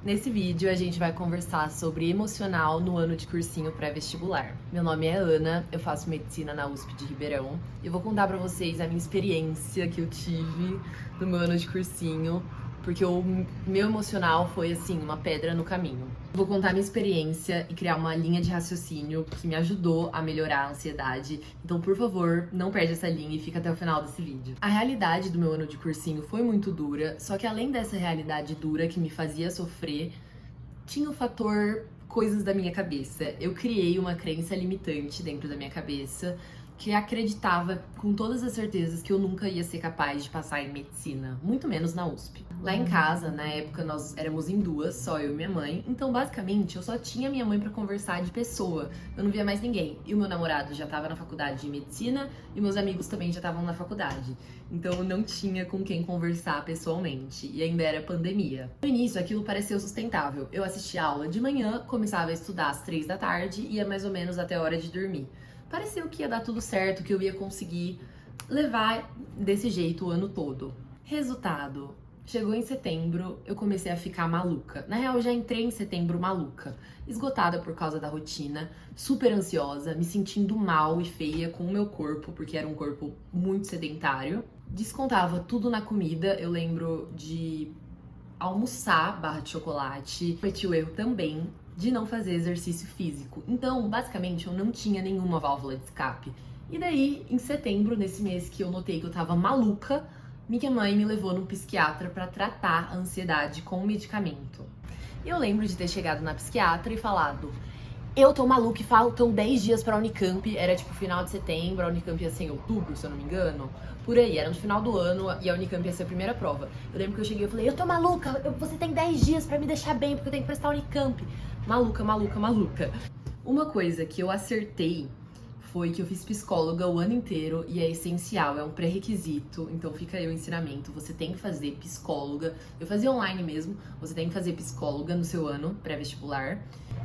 Nesse vídeo a gente vai conversar sobre emocional no ano de cursinho pré-vestibular. Meu nome é Ana, eu faço medicina na USP de Ribeirão e eu vou contar pra vocês a minha experiência que eu tive no meu ano de cursinho, porque o meu emocional foi assim, uma pedra no caminho. Vou contar minha experiência e criar uma linha de raciocínio que me ajudou a melhorar a ansiedade. Então, por favor, não perde essa linha e fica até o final desse vídeo. A realidade do meu ano de cursinho foi muito dura, só que além dessa realidade dura que me fazia sofrer, tinha o fator coisas da minha cabeça. Eu criei uma crença limitante dentro da minha cabeça que acreditava com todas as certezas que eu nunca ia ser capaz de passar em medicina, muito menos na USP. Lá em casa, na época, nós éramos em duas, só eu e minha mãe, então basicamente eu só tinha minha mãe pra conversar de pessoa, eu não via mais ninguém. E o meu namorado já tava na faculdade de medicina e meus amigos também já estavam na faculdade, então eu não tinha com quem conversar pessoalmente e ainda era pandemia. No início aquilo pareceu sustentável, eu assistia aula de manhã, começava a estudar às 3 da tarde e ia mais ou menos até a hora de dormir. Pareceu que ia dar tudo certo, que eu ia conseguir levar desse jeito o ano todo. Resultado, chegou em setembro, eu comecei a ficar maluca. Na real, eu já entrei em setembro maluca, esgotada por causa da rotina, super ansiosa, me sentindo mal e feia com o meu corpo, porque era um corpo muito sedentário. Descontava tudo na comida, eu lembro de almoçar barra de chocolate. Cometi o erro também de não fazer exercício físico. Então, basicamente, eu não tinha nenhuma válvula de escape. E daí, em setembro, nesse mês que eu notei que eu tava maluca, minha mãe me levou num psiquiatra pra tratar a ansiedade com medicamento. Eu lembro de ter chegado na psiquiatra e falado: eu tô maluca e faltam 10 dias pra Unicamp. Era tipo final de setembro, a Unicamp ia ser em outubro, se eu não me engano. Por aí, era no final do ano e a Unicamp ia ser a primeira prova. Eu lembro que eu cheguei e falei: eu tô maluca, você tem 10 dias pra me deixar bem, porque eu tenho que prestar Unicamp. Maluca, maluca, maluca. Uma coisa que eu acertei foi que eu fiz psicóloga o ano inteiro e é essencial, é um pré-requisito, então fica aí o ensinamento, você tem que fazer psicóloga. Eu fazia online mesmo, você tem que fazer psicóloga no seu ano pré-vestibular.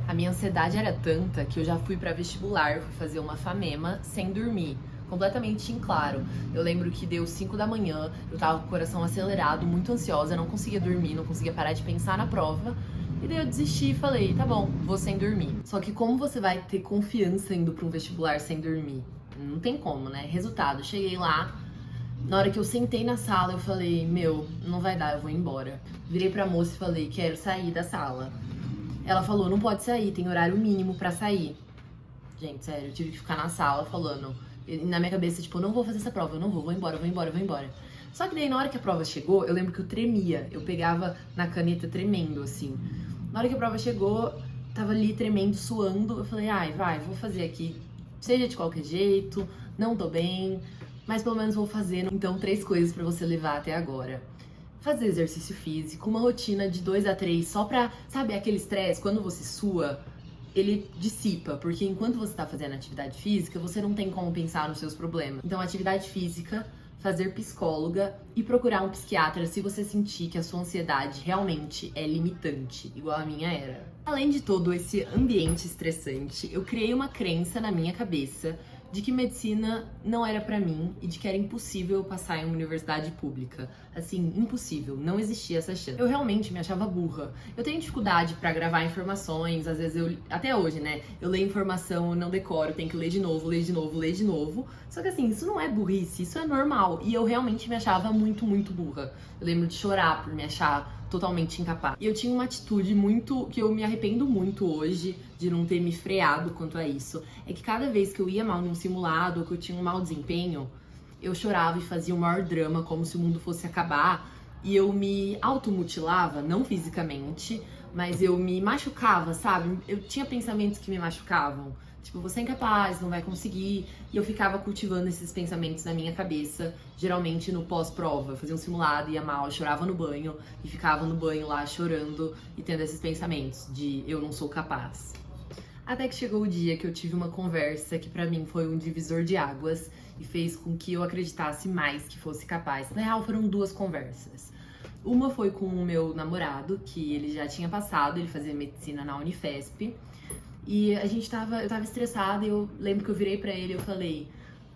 A minha ansiedade era tanta que eu já fui pra vestibular, fui fazer uma FAMEMA sem dormir, completamente em claro. Eu lembro que deu 5 da manhã, eu tava com o coração acelerado, muito ansiosa, não conseguia dormir, não conseguia parar de pensar na prova. E daí eu desisti e falei, tá bom, vou sem dormir. Só que como você vai ter confiança indo pra um vestibular sem dormir? Não tem como, né? Resultado, cheguei lá, na hora que eu sentei na sala, eu falei, meu, não vai dar, eu vou embora. Virei pra moça e falei, quero sair da sala. Ela falou, não pode sair, tem horário mínimo pra sair. Gente, sério, eu tive que ficar na sala falando, na minha cabeça, tipo, eu não vou fazer essa prova, eu não vou embora, vou embora, vou embora. Só que daí, na hora que a prova chegou, eu lembro que eu tremia, eu pegava na caneta tremendo, assim. Na hora que a prova chegou, tava ali tremendo, suando, eu falei, ai, vai, vou fazer aqui, seja de qualquer jeito, não tô bem, mas pelo menos vou fazer. Então, 3 coisas pra você levar até agora. Fazer exercício físico, uma rotina de 2 a 3, só pra, sabe, aquele estresse, quando você sua, ele dissipa, porque enquanto você tá fazendo atividade física, você não tem como pensar nos seus problemas. Então, atividade física, fazer psicóloga e procurar um psiquiatra se você sentir que a sua ansiedade realmente é limitante, igual a minha era. Além de todo esse ambiente estressante, eu criei uma crença na minha cabeça de que medicina não era pra mim e de que era impossível eu passar em uma universidade pública. Assim, impossível, não existia essa chance. Eu realmente me achava burra. Eu tenho dificuldade pra gravar informações, às vezes eu, até hoje, né, eu leio informação, eu não decoro, tenho que ler de novo, ler de novo, ler de novo. Só que assim, isso não é burrice, isso é normal. E eu realmente me achava muito, muito burra. Eu lembro de chorar por me achar totalmente incapaz. E eu tinha uma atitude muito, que eu me arrependo muito hoje de não ter me freado quanto a isso. É que cada vez que eu ia mal num simulado ou que eu tinha um mau desempenho, eu chorava e fazia o maior drama, como se o mundo fosse acabar. E eu me automutilava, não fisicamente, mas eu me machucava, sabe? Eu tinha pensamentos que me machucavam. Tipo, você é incapaz, não vai conseguir. E eu ficava cultivando esses pensamentos na minha cabeça, geralmente no pós-prova. Eu fazia um simulado, ia mal, eu chorava no banho e ficava no banho lá chorando e tendo esses pensamentos de eu não sou capaz. Até que chegou o dia que eu tive uma conversa que pra mim foi um divisor de águas e fez com que eu acreditasse mais que fosse capaz. Na real, foram 2 conversas. Uma foi com o meu namorado, que ele já tinha passado, ele fazia medicina na Unifesp. E eu tava estressada e eu lembro que eu virei pra ele e eu falei,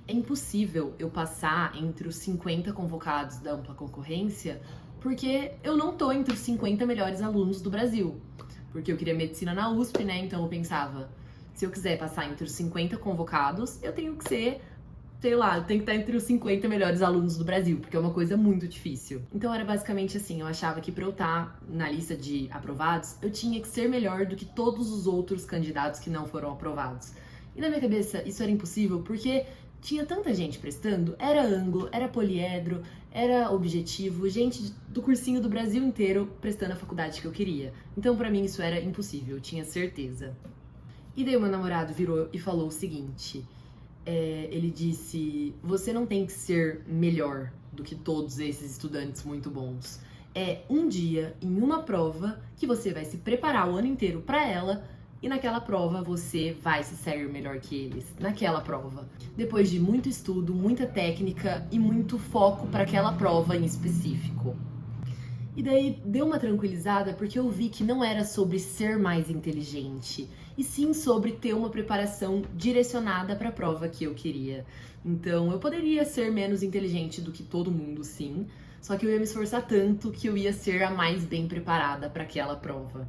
é impossível eu passar entre os 50 convocados da ampla concorrência porque eu não tô entre os 50 melhores alunos do Brasil. Porque eu queria medicina na USP, né? Então eu pensava, se eu quiser passar entre os 50 convocados, eu tenho que ser, sei lá, eu tenho que estar entre os 50 melhores alunos do Brasil, porque é uma coisa muito difícil. Então era basicamente assim, eu achava que pra eu estar na lista de aprovados, eu tinha que ser melhor do que todos os outros candidatos que não foram aprovados. E na minha cabeça isso era impossível, porque tinha tanta gente prestando, era ângulo, era poliedro, era objetivo, gente do cursinho do Brasil inteiro prestando a faculdade que eu queria. Então pra mim isso era impossível, eu tinha certeza. E daí o meu namorado virou e falou o seguinte, ele disse, você não tem que ser melhor do que todos esses estudantes muito bons. É um dia, em uma prova, que você vai se preparar o ano inteiro pra ela, e naquela prova você vai se sair melhor que eles, naquela prova. Depois de muito estudo, muita técnica e muito foco para aquela prova em específico. E daí deu uma tranquilizada porque eu vi que não era sobre ser mais inteligente, e sim sobre ter uma preparação direcionada para a prova que eu queria. Então eu poderia ser menos inteligente do que todo mundo, sim, só que eu ia me esforçar tanto que eu ia ser a mais bem preparada para aquela prova.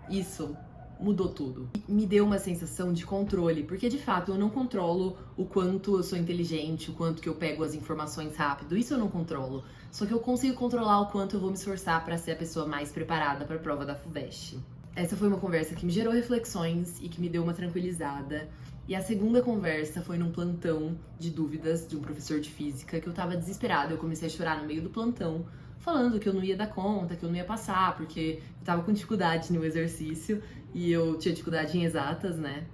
Isso mudou tudo. Me deu uma sensação de controle, porque de fato eu não controlo o quanto eu sou inteligente, o quanto que eu pego as informações rápido, isso eu não controlo. Só que eu consigo controlar o quanto eu vou me esforçar para ser a pessoa mais preparada para a prova da FUVEST. Essa foi uma conversa que me gerou reflexões e que me deu uma tranquilizada. E a segunda conversa foi num plantão de dúvidas de um professor de física, que eu tava desesperada, eu comecei a chorar no meio do plantão, falando que eu não ia dar conta, que eu não ia passar, porque eu tava com dificuldade no exercício e eu tinha dificuldade em exatas, né?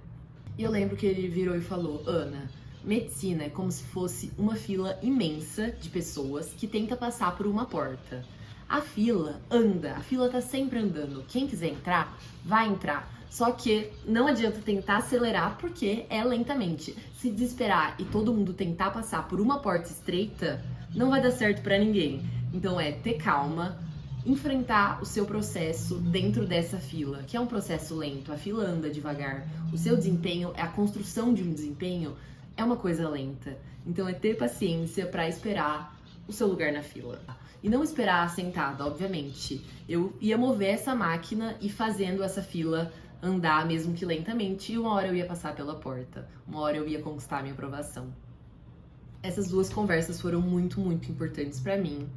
E eu lembro que ele virou e falou, Ana, medicina é como se fosse uma fila imensa de pessoas que tenta passar por uma porta. A fila anda, a fila tá sempre andando. Quem quiser entrar, vai entrar. Só que não adianta tentar acelerar porque é lentamente. Se desesperar e todo mundo tentar passar por uma porta estreita, não vai dar certo pra ninguém. Então é ter calma, enfrentar o seu processo dentro dessa fila, que é um processo lento, a fila anda devagar. O seu desempenho, a construção de um desempenho é uma coisa lenta. Então é ter paciência para esperar o seu lugar na fila. E não esperar sentada, obviamente. Eu ia mover essa máquina e fazendo essa fila andar, mesmo que lentamente, e uma hora eu ia passar pela porta. Uma hora eu ia conquistar a minha aprovação. Essas duas conversas foram muito, muito importantes para mim.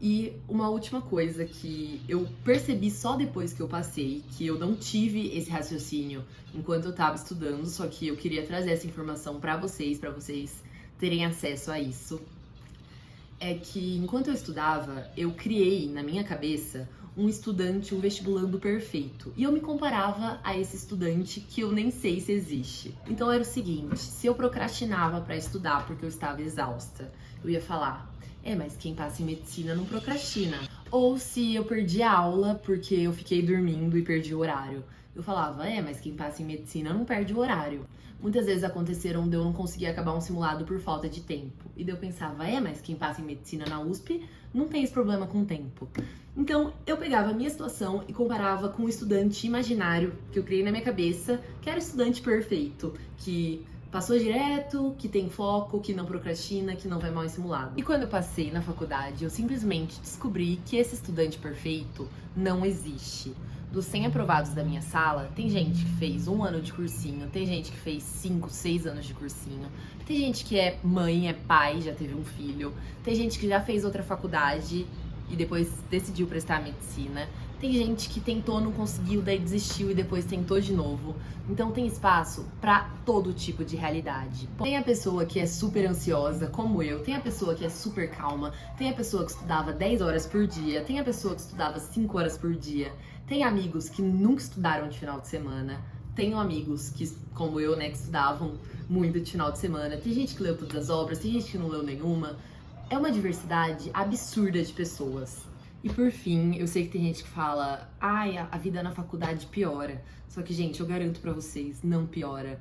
E uma última coisa que eu percebi só depois que eu passei, que eu não tive esse raciocínio enquanto eu tava estudando, só que eu queria trazer essa informação para vocês terem acesso a isso, é que enquanto eu estudava, eu criei na minha cabeça um estudante, um vestibulando perfeito. E eu me comparava a esse estudante que eu nem sei se existe. Então era o seguinte, se eu procrastinava para estudar porque eu estava exausta, eu ia falar, mas quem passa em medicina não procrastina. Ou se eu perdi a aula porque eu fiquei dormindo e perdi o horário. Eu falava, mas quem passa em medicina não perde o horário. Muitas vezes aconteceram de eu não conseguir acabar um simulado por falta de tempo. E daí eu pensava, mas quem passa em medicina na USP não tem esse problema com o tempo. Então eu pegava a minha situação e comparava com o estudante imaginário que eu criei na minha cabeça, que era o estudante perfeito, que passou direto, que tem foco, que não procrastina, que não vai mal em simulado. E quando eu passei na faculdade, eu simplesmente descobri que esse estudante perfeito não existe. Dos 100 aprovados da minha sala, tem gente que fez 1 ano de cursinho, tem gente que fez 5, 6 anos de cursinho, tem gente que é mãe, é pai, já teve um filho, tem gente que já fez outra faculdade e depois decidiu prestar medicina, tem gente que tentou, não conseguiu, daí desistiu e depois tentou de novo. Então tem espaço para todo tipo de realidade. Tem a pessoa que é super ansiosa, como eu, tem a pessoa que é super calma, tem a pessoa que estudava 10 horas por dia, tem a pessoa que estudava 5 horas por dia, tem amigos que nunca estudaram de final de semana, tenho amigos que, como eu, né, que estudavam muito de final de semana, tem gente que leu todas as obras, tem gente que não leu nenhuma. É uma diversidade absurda de pessoas. E por fim, eu sei que tem gente que fala, a vida na faculdade piora. Só que, gente, eu garanto pra vocês, não piora.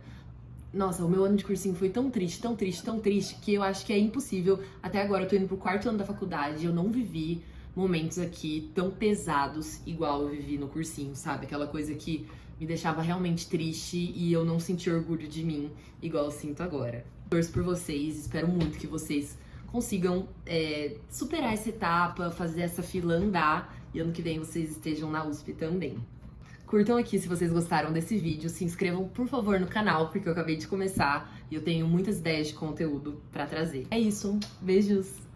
Nossa, o meu ano de cursinho foi tão triste, tão triste, tão triste, que eu acho que é impossível. Até agora eu tô indo pro 4º ano da faculdade, eu não vivi momentos aqui tão pesados igual eu vivi no cursinho, sabe? Aquela coisa que me deixava realmente triste e eu não senti orgulho de mim igual eu sinto agora. Torço por vocês, espero muito que vocês consigam superar essa etapa, fazer essa fila andar e ano que vem vocês estejam na USP também. Curtam aqui se vocês gostaram desse vídeo, se inscrevam por favor no canal, porque eu acabei de começar e eu tenho muitas ideias de conteúdo pra trazer. É isso, beijos!